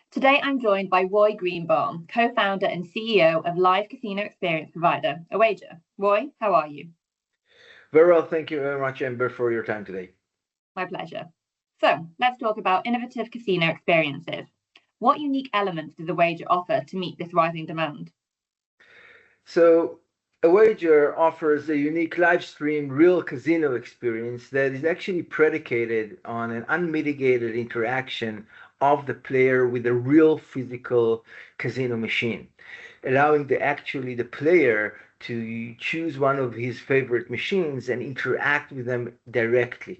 Today, I'm joined by Roy Greenbaum, co-founder and CEO of live casino experience provider, awager. Roy, how are you? Very well, thank you very much, Amber, for your time today. My pleasure. So, let's talk about innovative casino experiences. What unique elements does awager offer to meet this rising demand? So, awager offers a unique live stream real casino experience that is actually predicated on an unmitigated interaction of the player with a real physical casino machine, allowing the player to choose one of his favorite machines and interact with them directly.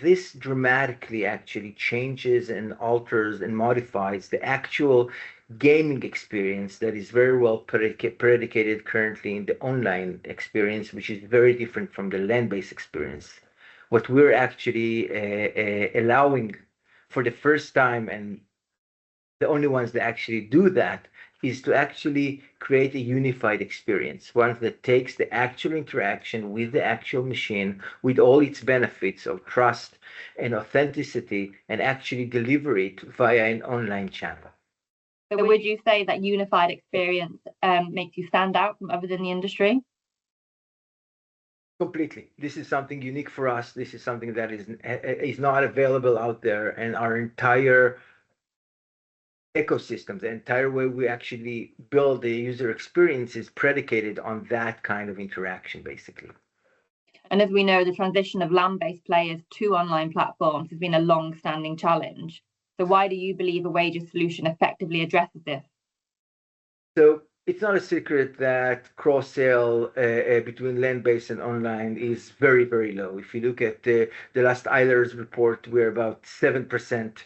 This dramatically actually changes and alters and modifies the actual gaming experience that is very well predicated currently in the online experience, which is very different from the land-based experience. What we're actually allowing for the first time, and the only ones that actually do that, is to actually create a unified experience, one that takes the actual interaction with the actual machine, with all its benefits of trust and authenticity, and actually deliver it via an online channel. So, would you say that unified experience makes you stand out from others in the industry? Completely. This is something unique for us. This is something that is not available out there, and our entire ecosystem, the entire way we actually build the user experience is predicated on that kind of interaction, basically. And as we know, the transition of land-based players to online platforms has been a long-standing challenge. So why do you believe awager solution effectively addresses this? So it's not a secret that cross-sale between land-based and online is very, very low. If you look at the last Eilers report, we're about 7%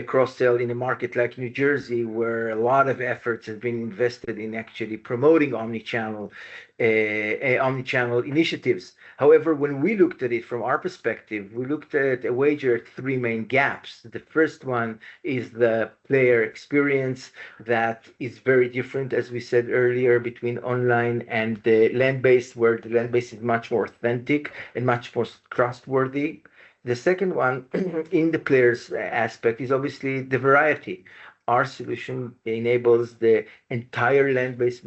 cross-sale in a market like New Jersey, where a lot of efforts have been invested in actually promoting omni-channel initiatives. However, when we looked at it from our perspective, we looked at awager at three main gaps. The first one is the player experience that is very different, as we said earlier, between online and the land-based, where the land-based is much more authentic and much more trustworthy. The second one in the player's aspect is obviously the variety. Our solution enables the entire land-based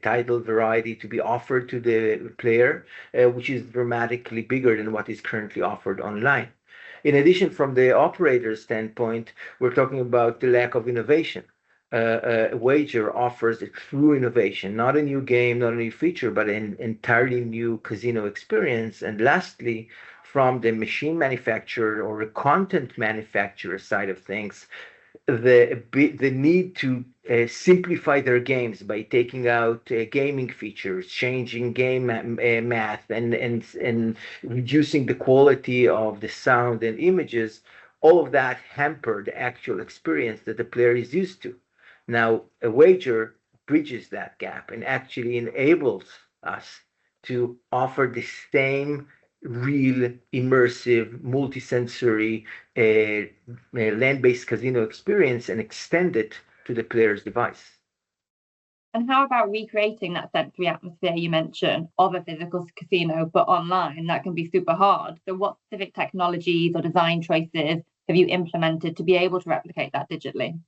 title variety to be offered to the player, which is dramatically bigger than what is currently offered online. In addition, from the operator standpoint, we're talking about the lack of innovation. Wager offers a true innovation, not a new game, not a new feature, but an entirely new casino experience. And lastly, from the machine manufacturer or the content manufacturer side of things, the need to simplify their games by taking out gaming features, changing game math, and reducing the quality of the sound and images, all of that hamper the actual experience that the player is used to. Now, a wager bridges that gap and actually enables us to offer the same real, immersive, multisensory land-based casino experience and extend it to the player's device. And how about recreating that sensory atmosphere you mentioned of a physical casino, but online? That can be super hard. So what specific technologies or design choices have you implemented to be able to replicate that digitally?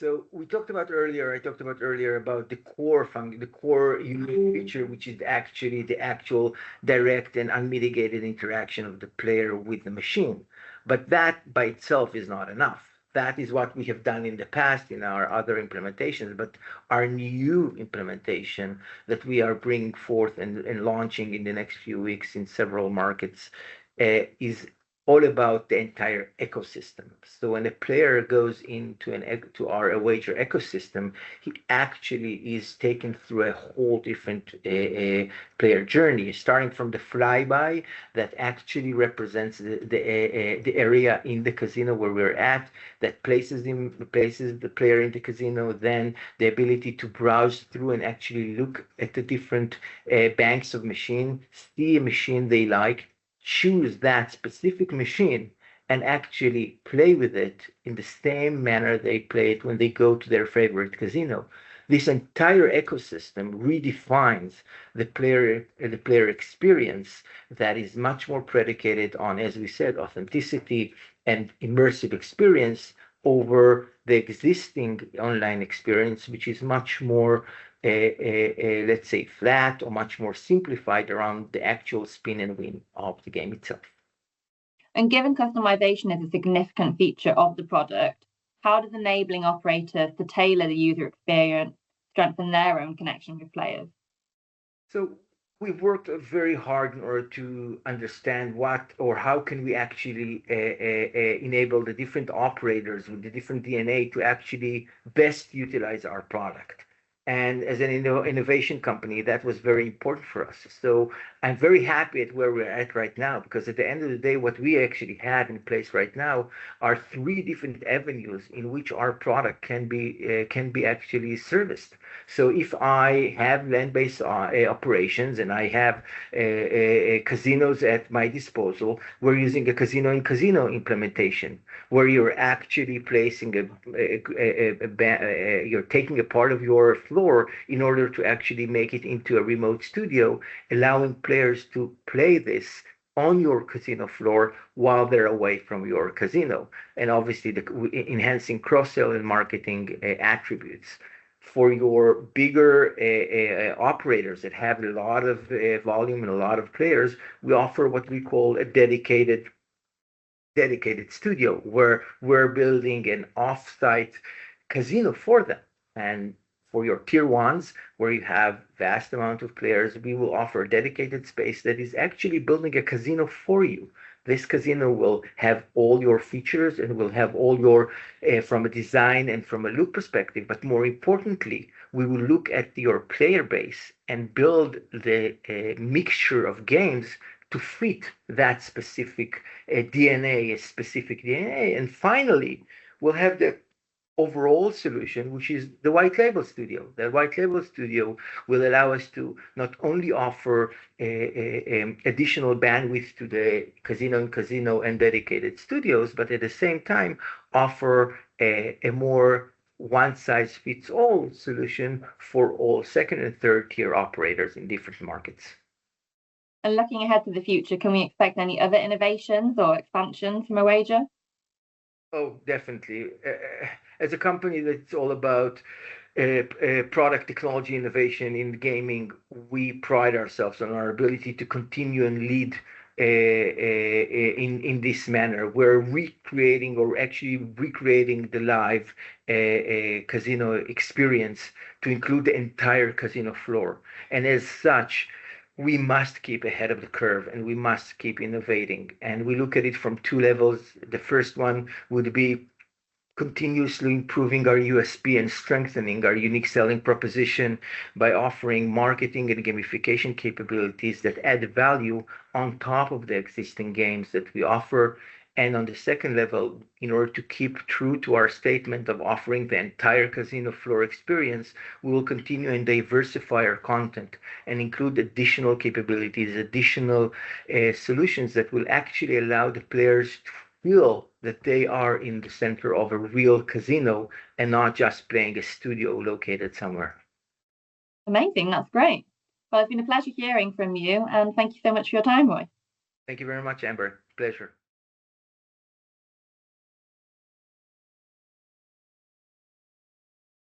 So I talked about earlier about the core unique feature, which is actually the actual direct and unmitigated interaction of the player with the machine. But that by itself is not enough. That is what we have done in the past in our other implementations. But our new implementation that we are bringing forth and launching in the next few weeks in several markets is all about the entire ecosystem. So when a player goes into to our wager ecosystem, he actually is taken through a whole different player journey, starting from the flyby that actually represents the area in the casino where we're at, that places the player in the casino, then the ability to browse through and actually look at the different banks of machine, see a machine they like, choose that specific machine and actually play with it in the same manner they play it when they go to their favorite casino. This entire ecosystem redefines the player experience that is much more predicated on, as we said, authenticity and immersive experience over the existing online experience, which is much more, let's say, flat or much more simplified around the actual spin and win of the game itself. And given customization is a significant feature of the product, how does enabling operators to tailor the user experience strengthen their own connection with players? So we've worked very hard in order to understand what or how can we actually enable the different operators with the different DNA to actually best utilize our product. And as an innovation company, that was very important for us. So I'm very happy at where we're at right now, because at the end of the day, what we actually have in place right now are three different avenues in which our product can be actually serviced. So if I have land-based operations and I have casinos at my disposal, we're using a casino in casino implementation where you're actually placing you're taking a part of your floor in order to actually make it into a remote studio, allowing players to play this on your casino floor while they're away from your casino, and obviously enhancing cross-sell and marketing attributes. For your bigger operators that have a lot of volume and a lot of players, we offer what we call a dedicated studio where we're building an off-site casino for them. And for your tier ones, where you have vast amount of players, we will offer a dedicated space that is actually building a casino for you. This casino will have all your features and will have all your, from a design and from a look perspective, but more importantly, we will look at your player base and build the mixture of games to fit that specific DNA, a specific DNA. And finally, we'll have the overall solution, which is the white label studio. The white label studio will allow us to not only offer additional bandwidth to the casino and dedicated studios, but at the same time offer a more one size fits all solution for all second and third tier operators in different markets. And looking ahead to the future, can we expect any other innovations or expansions from awager? Oh, definitely. As a company that's all about product technology innovation in gaming, we pride ourselves on our ability to continue and lead in this manner. We're recreating or actually recreating the live casino experience to include the entire casino floor. And as such, we must keep ahead of the curve and we must keep innovating. And we look at it from two levels. The first one would be continuously improving our USP and strengthening our unique selling proposition by offering marketing and gamification capabilities that add value on top of the existing games that we offer. And on the second level, in order to keep true to our statement of offering the entire casino floor experience, we will continue and diversify our content and include additional capabilities, additional solutions that will actually allow the players to feel that they are in the center of a real casino and not just playing a studio located somewhere. Amazing, that's great. Well, it's been a pleasure hearing from you, and thank you so much for your time, Roy. Thank you very much, Amber. Pleasure.